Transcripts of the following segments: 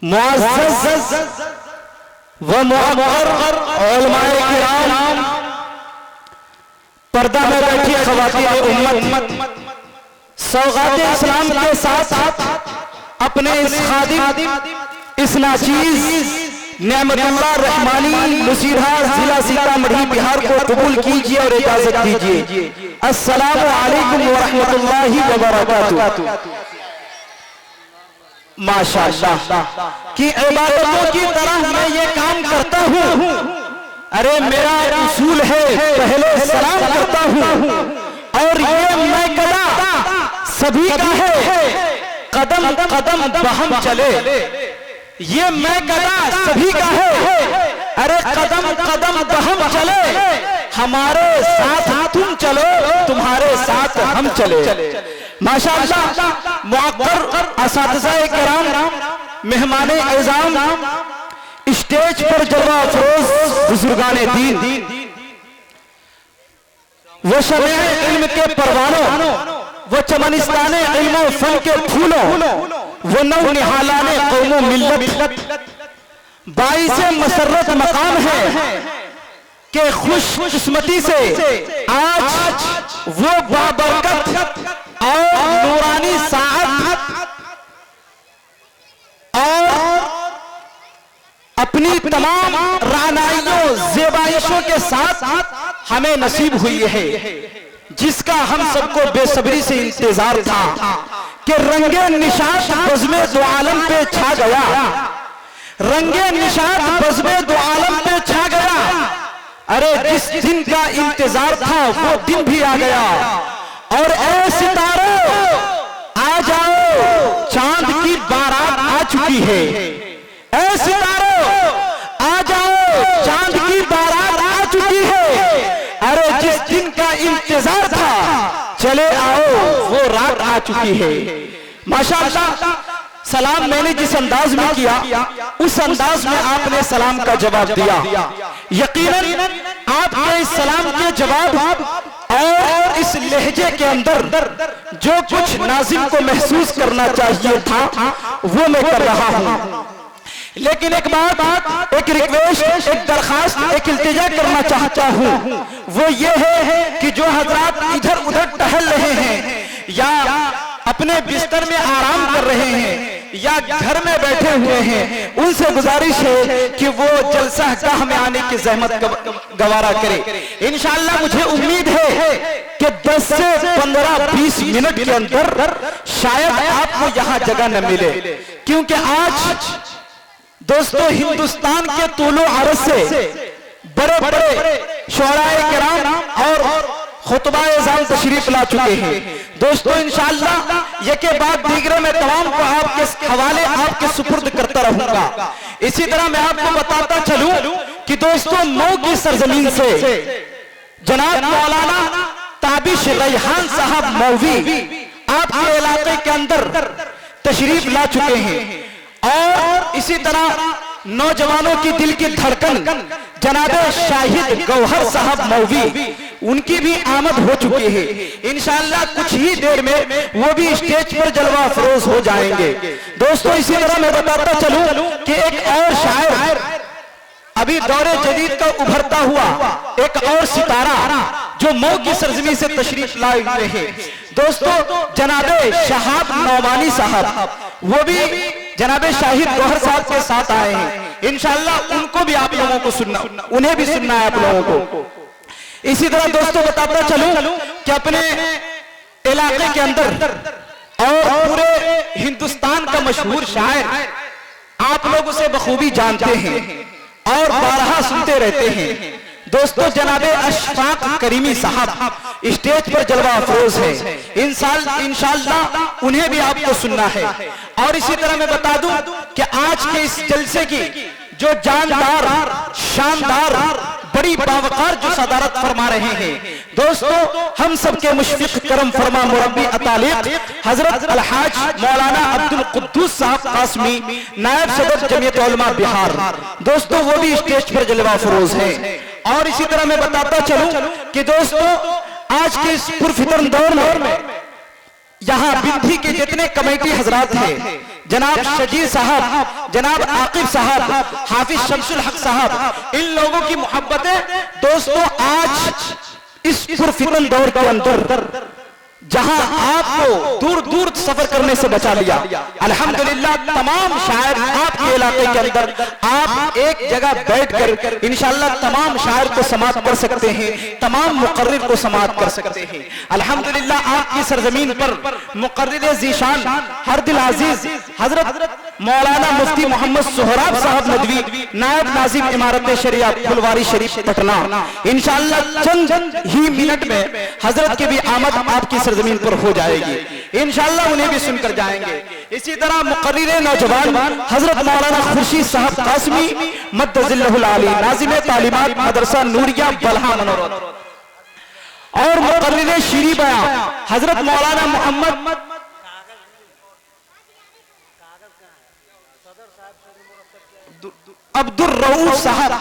मुअज़्ज़ज़ व मुअक्कर उलमाए किराम, पर्दा में बैठी ख़वातीन उम्मत, सौगात इस्लाम के साथ अपने इस खादिम इस नाचीज नेमतुल्लाह रहमानी मुसीरहाट जिला सीतामढ़ी बिहार को कबूल कीजिए और इजाजत दीजिए। अस्सलामु अलैकुम व रहमतुल्लाहि व बरकातुहू। माशाअल्लाह कि इबादतों की तरह मैं ये काम करता हूँ। अरे मेरा उसूल है पहले सलाम करता हूँ और ये मैं कदा सभी का है, कदम कदम बहम चले, ये मैं कदा सभी का है। अरे कदम कदम बहम चले, हमारे साथ तुम चलो, तुम्हारे साथ हम चले। माशाअल्लाह मुअक्कर असातिज़ाए किराम, मेहमाने इज़ाम, स्टेज पर जलवा अफरोज बुजुर्गाने दीन, वो शमे इल्म के परवानों, वो चमनिस्ताने इल्म व फन के फूलों, वो नौ निहालाने कौमों मिल्लत, बाइसे मसर्रत मकाम है कि खुश किस्मती से आज वो बाबरकत और नूरानी साअत और अपनी तमाम रानाइयों ज़ेबाइशों के साथ हमें नसीब हुई है, जिसका हम सबको बेसब्री से इंतजार था कि रंगे निशात बज़्मे दो आलम पे छा गया, रंगे निशात बज़्मे दो आलम पे छा गया। अरे जिस दिन का इंतजार था वो दिन भी आ गया। और ऐ सितारों आ जाओ, चांद की बारात आ चुकी है। ऐ सितारों आ जाओ, चांद की बारात आ चुकी है। अरे जिस दिन का इंतजार था चले आओ, वो रात आ चुकी है। माशाअल्लाह सलाम मैंने जिस अंदाज में किया उस अंदाज में आपने सलाम का जवाब दिया। यकीनन आपके इस सलाम के जवाब और इस लहजे के अंदर जो कुछ नाज़िम को महसूस करना चाहिए था वो मैं कर रहा हूं। लेकिन एक बात, एक रिक्वेस्ट, एक दरखास्त, एक इल्तिजा करना चाहता हूं, वो ये है कि जो हजरात इधर उधर टहल रहे हैं या अपने बिस्तर में आराम कर रहे हैं या घर में बैठे हुए हैं, उनसे गुजारिश है कि वो जलसा गाह में आने की जहमत गवारा करे। इंशाअल्लाह मुझे उम्मीद है कि 10 से 15-20 मिनट के अंदर शायद आपको यहाँ जगह न मिले, क्योंकि आज दोस्तों हिंदुस्तान के तूलो अर्ज़ से बड़े बड़े शुअराए किराम और खुतबा-ए-ज़ाम तशरीफ ला चुके हैं। दोस्तों इंशाअल्लाह ये के बाद दीगरे में तमाम को आपके हवाले आपके सुपुर्द करता रहूंगा। इसी तरह मैं आपको बताता चलूं कि दोस्तों मऊ की सरजमीन से जनाब मौलाना ताबिश रैहान साहब मौवी आपके इलाके के अंदर तशरीफ ला चुके हैं। और इसी तरह नौजवानों की दिल की धड़कन जनाबे शाहिद गौहर साहब मौवी, उनकी भी आमद हो चुकी है। इंशाअल्लाह कुछ ही देर में वो भी स्टेज पर जलवा अफरोज हो जाएंगे। दोस्तों इसी तरह मैं बताता चलूं कि एक और शायर अभी दौरे जदीद का उभरता हुआ एक और सितारा जो मऊ की सरजमी से तशरीफ लाए हुए हैं, दोस्तों जनाबे शहाब नौमानी साहब, वो भी जनाबे शाहिद गौहर साहब के साथ आए हैं। इंशाअल्लाह उनको भी आप लोगों को सुनना, उन्हें भी सुनना है आप लोगों को। इसी तरह दोस्तों बताता चलूं कि अपने इलाके के अंदर और पूरे हिंदुस्तान का मशहूर शायर आप लोग उसे बखूबी जानते हैं और बारहा सुनते रहते हैं। दोस्तों जनाबे अशफाक करीमी साहब स्टेज पर जलवा अफरोज है। इंशाअल्लाह उन्हें भी आपको सुनना है। और इसी तरह मैं बता दूं कि आज के इस जलसे की जो जानदार, शानदार, बड़ी बावकार जो सदारत फरमा रहे हैं, दोस्तों हम सबके मुशफिक करम फरमा मुरब्बी अतालिक हजरत अलहाज मौलाना अब्दुल कुद्दूस साहब कासमी, नायब सदर जमीयत उलमा बिहार, दोस्तों वो भी स्टेज पर जलवा अफरोज है। और इसी तरह मैं बताता चलूं कि दोस्तों आज के इस पुरफितरन दौर में यहाँ बिंधी के जितने कमेटी हजरात हैं, जनाब शजीर साहब, जनाब आकिब साहब, हाफिज शमसुल हक साहब, इन लोगों की मोहब्बतें दोस्तों आज इस पुरफितन दौर के अंदर जहां आपको दूर दूर सफर करने से बचा लिया, अल्हम्दुलिल्लाह तमाम शायर आपके इलाके के अंदर आप एक जगह बैठकर इंशाअल्लाह तमाम शायर को समाअत कर सकते हैं, तमाम मुकर्रिर को समाअत कर सकते हैं। अल्हम्दुलिल्लाह आपकी सरजमीन पर मुकर्रिर ज़ीशान हरदिल अजीज हजरत मौलाना मुफ्ती मोहम्मद सोहराब साहब नदवी, नायब नाज़िम इमारत शरिया फुलवारी शरीफ पटना, इंशाअल्लाह चंद ही मिनट में हजरत की भी आमद आपकी सरजमीन पर हो जाएगी, इंशाअल्लाह उन्हें भी सुनकर जाएंगे। इसी तरह मुकर्रिर नौजवान हजरत मौलाना खुर्शीद साहब कासमी मद्दजिल्लहुल आली, नाज़िम तालीमात मदरसा नूरिया बलहा मनोरथ, और मुकर्रिर शीरी बयां हजरत मौलाना मोहम्मद अब्दुल रऊफ साहब,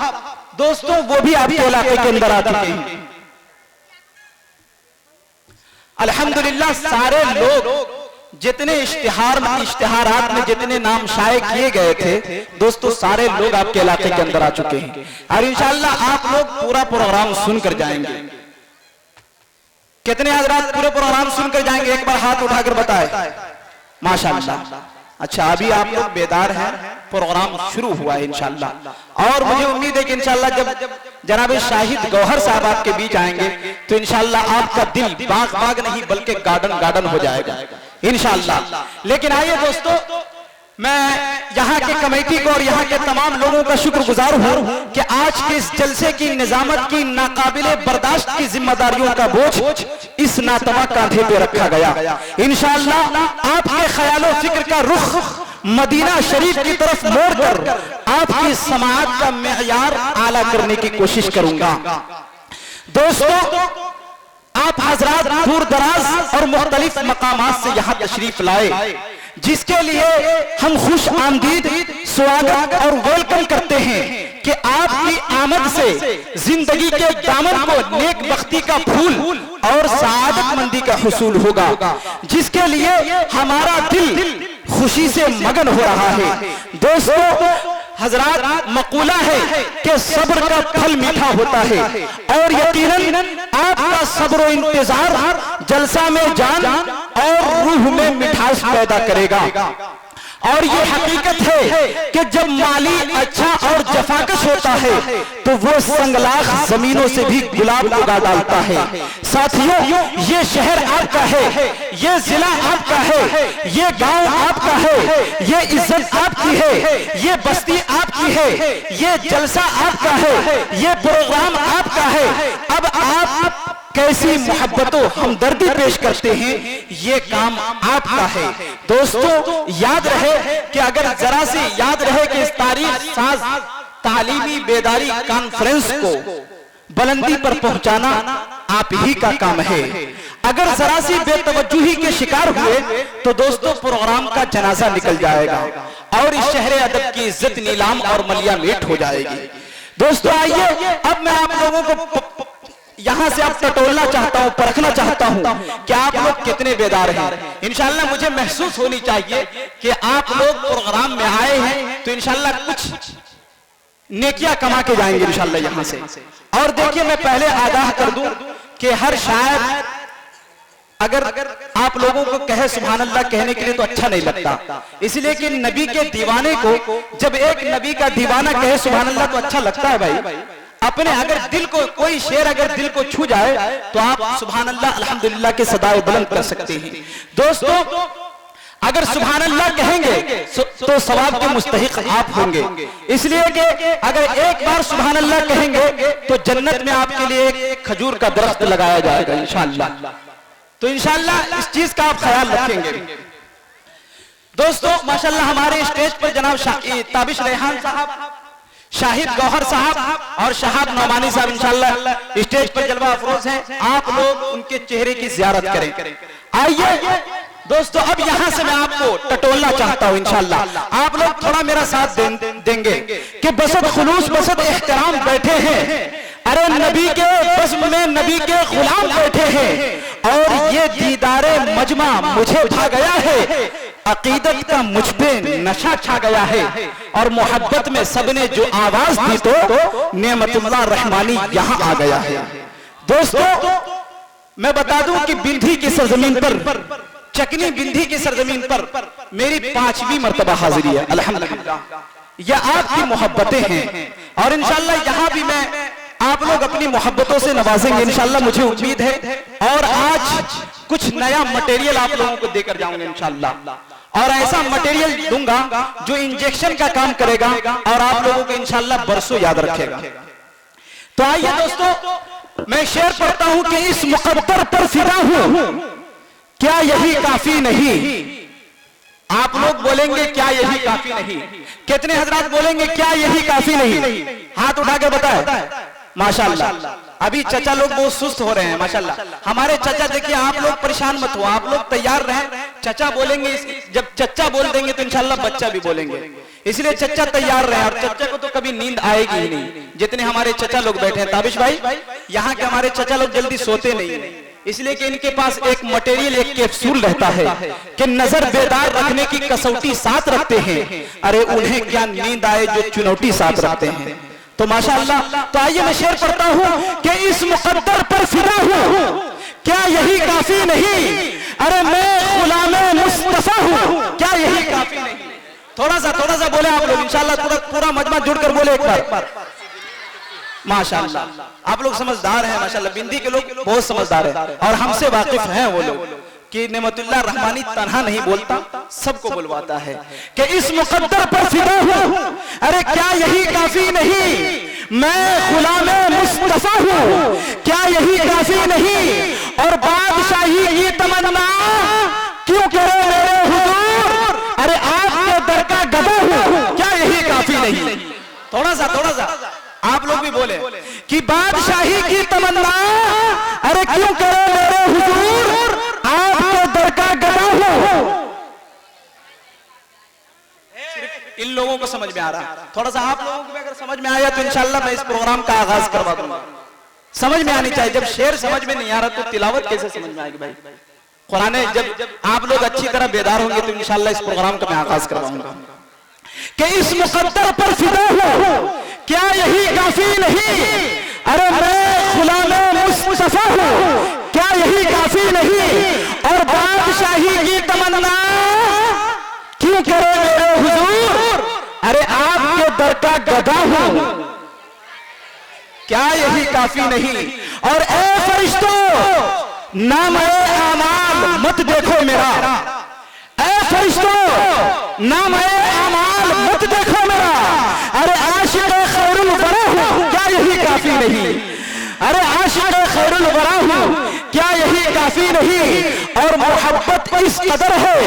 दोस्तों वो भी आपके इलाके के अंदर आ चुके हैं। अल्हम्दुलिल्लाह सारे लोग जितने इश्तिहारात में जितने नाम शाये किए गए थे दोस्तों, सारे लोग आपके इलाके के अंदर आ चुके हैं और इंशाअल्लाह आप लोग पूरा प्रोग्राम सुनकर जाएंगे। कितने हजरात पूरे प्रोग्राम सुनकर जाएंगे, एक बार हाथ उठाकर बताएं। माशाअल्लाह, अच्छा अभी आप लोग बेदार हैं, प्रोग्राम शुरू हुआ है इंशाअल्लाह, और मुझे उम्मीद है कि इंशाअल्लाह जब जनाब शाहिद गौहर साहब आपके बीच आएंगे तो इंशाअल्लाह आपका दिल बाग बाग नहीं बल्कि गार्डन गार्डन हो जाएगा इंशाअल्लाह। लेकिन आइए दोस्तों, मैं यहाँ के कमेटी को और यहाँ के तमाम लोगों का शुक्रगुजार हूँ कि आज के इस जलसे की निजामत की नाकाबिले बर्दाश्त की जिम्मेदारियों का बोझ इस नातवा कांधे पे रखा गया। इंशाअल्लाह आपके ख्यालो फिक्र का रुख मदीना शरीफ की तरफ मोड़कर आपकी समाअत का मेयार आला करने की कोशिश करूंगा। दोस्तों, आप हजरात दूर दराज और मुख्तलिफ मकामात से यहाँ तशरीफ लाए, जिसके लिए हम खुश आमदीद स्वागत और वेलकम करते हैं कि आपकी आमद से जिंदगी के दामन को नेक बख्ती का फूल और सआदतमंदी का हुसूल होगा, जिसके लिए हमारा दिल खुशी से मगन हो रहा है। दोस्तों, हजरात मकूला है कि सब्र का फल मीठा होता है और यकीनन आपका सब्र और इंतजार जलसा में जान और रूह में मिठास पैदा करेगा। और ये हकीकत है कि जब माली अच्छा और जफाकश होता है तो वो संगलाख जमीनों से भी गुलाब उगा डालता है। साथियों, ये शहर आपका है, ये जिला आपका है, ये गांव आपका है, ये इज्जत आपकी है, ये बस्ती आपकी है, ये जलसा आपका है, ये प्रोग्राम आपका है। अब आप कैसी मोहब्बतों हमदर्दी पेश करते हैं, ये काम आपका है। दोस्तों, याद रहे कि अगर जरा से याद रहे कि इस तारीख साज तालीमी बेदारी कॉन्फ्रेंस को बुलंदी पर पहुंचाना आप ही का काम है। अगर जरा सी बेतवज्जुही के शिकार हुए तो दोस्तों प्रोग्राम का जनाजा निकल जाएगा और इस शहर अदब की इज्जत नीलाम और मलिया मेट हो जाएगी। दोस्तों आइए, अब मैं आप लोगों को यहां से आप टटोलना चाहता हूं, परखना चाहता हूं कि आप लोग कितने बेदार हैं। इंशाअल्लाह मुझे महसूस होनी चाहिए कि आप लोग प्रोग्राम में आए हैं तो इंशाअल्लाह कुछ नेकियां कमा के जाएंगे इंशाअल्लाह यहां से। और देखिए, मैं पहले आगाह कर दूं कि हर शायर अगर आप लोगों को कहे सुभान अल्लाह कहने के लिए तो अच्छा नहीं लगता, इसलिए कि नबी के दीवाने को जब एक नबी का दीवाना कहे सुभान अल्लाह तो अच्छा लगता है भाई। अपने अगर दिल को कोई शेर अगर दिल को छू जाए तो आप सुभान अल्लाह अल्हम्दुलिल्लाह के सदाए बुलंद कर सकते हैं। दोस्तों, अगर सुभान अल्लाह कहेंगे तो सवाब के मुस्तहिक आप होंगे, इसलिए कि अगर एक बार सुभान अल्लाह कहेंगे तो जन्नत में आपके लिए एक खजूर का दरख्त लगाया जाएगा इंशाअल्लाह। तो इंशाअल्लाह इस चीज का आप ख्याल रखेंगे। दोस्तों, माशाअल्लाह हमारे स्टेज पर जनाब ताबिश रेहान साहब, शाहिद गौहर साहब और शहाब नौमानी साहब इंशाअल्लाह स्टेज पर जलवा अफरोज हैं। आप लोग उनके चेहरे की ज़ियारत करें। आइए दोस्तों, अब यहां से मैं आपको टटोलना चाहता हूं इंशाअल्लाह। आप लोग थोड़ा मेरा साथ देंगे कि बसत खुलूस बसत एहतराम बैठे हैं, अरे नबी के बस्म में नबी के गुलाम बैठे हैं और ये दीदारे मजमा मुझे भा गया है। अकीदत का मुझ पे नशा छा गया है और मोहब्बत में सबने जो आवाज दी तो नेमतुल्लाह रहमानी यहाँ आ गया है। दोस्तों मैं बता दूं कि बिंधी की सरजमीन पर, चकनी बिंधी की सरजमीन पर मेरी 5वीं मर्तबा हाजिरी है अल्हम्दुलिल्लाह। यह आपकी मोहब्बतें हैं और इंशाअल्लाह यहाँ भी मैं आप लोग अपनी मोहब्बतों से नवाजेंगे इंशाअल्लाह, मुझे उम्मीद है। और आज कुछ नया मटेरियल आप लोगों को देकर जाऊंगा इंशाअल्लाह, और ऐसा मटेरियल दूंगा जो इंजेक्शन का काम करेगा और आप लोगों को इंशाअल्लाह बरसों याद रखेगा। तो आइए दोस्तों, मैं शेर पढ़ता हूं कि इस मुकद्दर पर फिदा हूं, क्या यही काफी नहीं। आप लोग बोलेंगे क्या यही काफी नहीं? कितने हजरात बोलेंगे क्या यही काफी नहीं? हाथ उठा के बताए। माशाअल्लाह, अभी चचा लोग बहुत सुस्त हो रहे हैं माशाअल्लाह। हमारे चचा देखिए, आप लोग परेशान मत हो, आप लोग तैयार रहें। चचा बोलेंगे, जब चचा बोल देंगे तो इंशाअल्लाह बच्चा भी बोलेंगे, इसलिए चचा तैयार रहे। और चचा को तो कभी नींद आएगी ही नहीं। जितने हमारे चचा लोग बैठे हैं, ताबिश भाई, यहाँ के हमारे चचा लोग जल्दी सोते नहीं, इसलिए कि इनके पास एक मटेरियल, एक कैप्सूल रहता है कि नजर बेदार रखने की कसौटी साथ रखते हैं। अरे उन्हें क्या नींद आए जो चुनौती साथ रखते हैं। तो माशाअल्लाह, तो आइए मैं शेर पढ़ता हूं कि इस मुकद्दर पर फिदा हूं, क्या यही काफी नहीं। अरे मैं गुलामे मुस्तफा हूं, क्या यही काफी नहीं। थोड़ा सा बोले आप लोग इंशाअल्लाह, पूरा मजमा जुड़कर बोले एक बार। माशाअल्लाह, आप लोग समझदार हैं माशाअल्लाह, बिंदी के लोग बहुत समझदार हैं और हमसे वाकिफ हैं वो लोग कि नेमतुल्लाह रहमानी तन्हा नहीं बोलता, सबको बुलवाता है कि इस मुकद्दर पर फिदा हूं, अरे क्या यही काफी नहीं। मैं गुलामे मुस्तफा हूं, क्या यही काफी नहीं। और बादशाही की तमन्ना क्यों करे मेरे हुजूर, अरे आपके दर का गदा हूं, क्या यही काफी नहीं। थोड़ा सा आप लोग भी बोले कि बादशाही की तमन्ना, अरे क्यों करे मेरे हुजूर, आपके दर का गदा हूं। इन लोगों को समझ में आ रहा, थोड़ा सा आप लोगों को अगर समझ में आया तो इंशाअल्लाह मैं इस प्रोग्राम का आगाज करवा दूंगा। समझ में आनी चाहिए, जब शेर समझ में नहीं आ रहा तो तिलावत कैसे समझ में आएगी भाई। कुरान जब आप लोग अच्छी तरह बेदार होंगे तो इंशाअल्लाह इस प्रोग्राम का मैं आगाज करवाऊंगा कि इस मुकद्दर पर फिदा हूं, क्या यही काफी नहीं। अरे मैं गुलामे मुस्तफा हूं, क्या यही काफी नहीं। और बादशाही की तमन्ना क्यों करे मेरे हुजूर, अरे आपके दर का गदा हूं, क्या यही काफी नहीं। और ए फरिश्तों नाम आमाल मत देखो मेरा, ए फरिश्तों नाम आमाल मत देखो मेरा। अरे आशिक़ खैरुल वरा हूं, क्या यही काफी नहीं। अरे आशिक़ खैरुल वरा हूं, क्या यही काफी नहीं। और मोहब्बत इस कदर है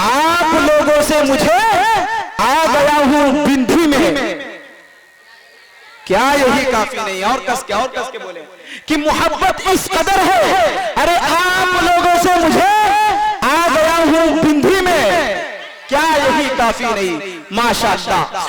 आप लोगों से मुझे आ गया हूं बिंधी में, क्या यही काफी नहीं। और कस के बोले कि मोहब्बत इस कदर है, अरे आप लोगों से मुझे आ गया हूं बिंधी में, क्या यही काफी नहीं। माशाअल्लाह,